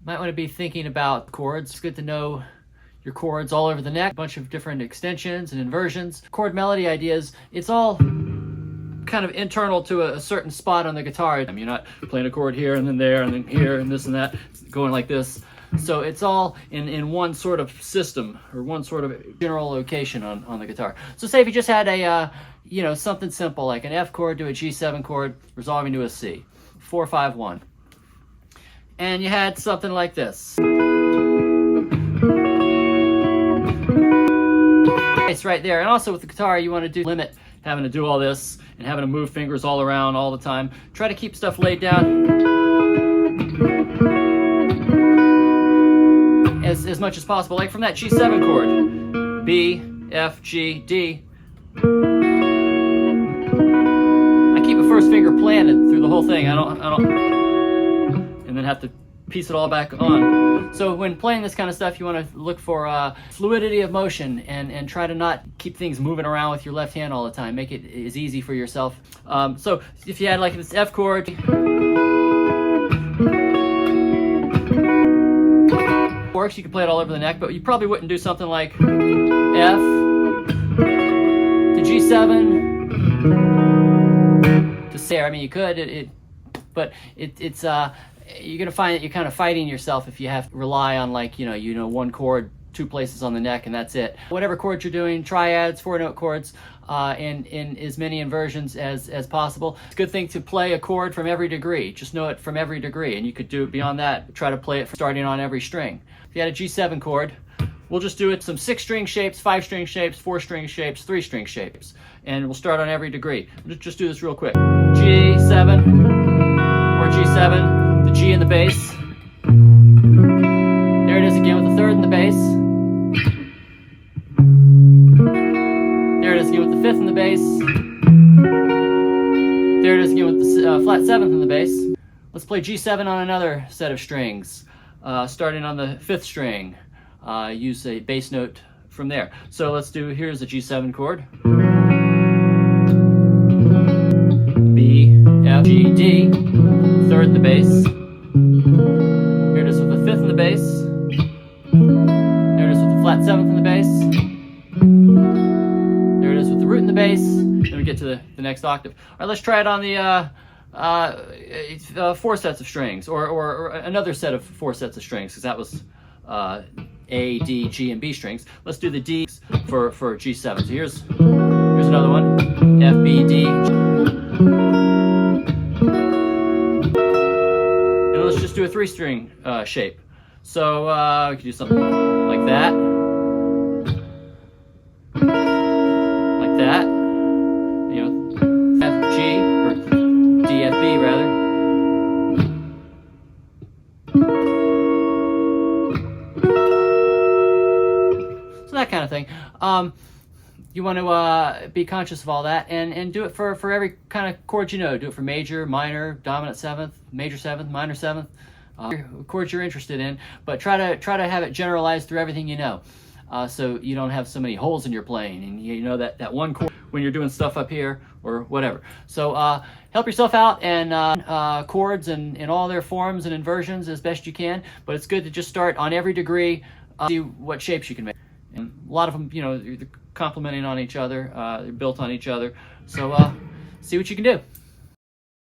might want to be thinking about chords. It's good to know your chords all over the neck, a bunch of different extensions and inversions. Chord melody ideas, it's all kind of internal to a certain spot on the guitar. You're not playing a chord here and then there and then here and this and that, it's going like this. So it's all in one sort of system or one sort of general location on the guitar. So say if you just had a, something simple like an F chord to a G7 chord resolving to a C, 4, 5, 1. And you had something like this. It's right there. And also with the guitar, you want to limit having to do all this and having to move fingers all around all the time. Try to keep stuff laid down as much as possible. Like from that G7 chord, B, F, G, D. I keep a first finger planted through the whole thing. I don't, and then have to piece it all back on. So when playing this kind of stuff, you want to look for fluidity of motion and try to not keep things moving around with your left hand all the time. Make it as easy for yourself. So if you had like this F chord, works, you can play it all over the neck, but you probably wouldn't do something like F to G7 to C. I mean, you could, but it's you're gonna find that you're kind of fighting yourself if you have to rely on like one chord, 2 places on the neck, and that's it. Whatever chords you're doing, triads, 4-note chords, in as many inversions as possible. It's a good thing to play a chord from every degree. Just know it from every degree, and you could do it beyond that. Try to play it starting on every string. If you had a G7 chord, we'll just do it some 6-string shapes, 5-string shapes, 4-string shapes, 3-string shapes, and we'll start on every degree. Just do this real quick. G7 or G7, the G in the bass. There it is again with the 3rd in the bass. There it is again with the 5th in the bass. There it is again with the flat 7th in the bass. Let's play G7 on another set of strings. Starting on the 5th string, use a bass note from there. So let's do, here's a G7 chord. B, F, G, D, 3rd in the bass. Here it is with the 5th in the bass. There it is with the flat 7th in the bass. There it is with the root in the bass. Then we get to the next octave. All right, let's try it on the 4 sets of strings, or another set of 4 sets of strings, because that was A, D, G, and B strings. Let's do the D for G7. So here's another one. F, B, D. And let's just do a 3-string shape. So we could do something like that. Like that. F, G, or D, F, B rather. So that kind of thing. You want to be conscious of all that and do it for every kind of chord you know. Do it for major, minor, dominant 7th, major 7th, minor 7th. Chords you're interested in, but try to have it generalized through everything you know, so you don't have so many holes in your playing, and you know that one chord when you're doing stuff up here or whatever. So help yourself out and chords and all their forms and inversions as best you can, but it's good to just start on every degree, see what shapes you can make. And a lot of them, they're complementing on each other, they're built on each other, so see what you can do.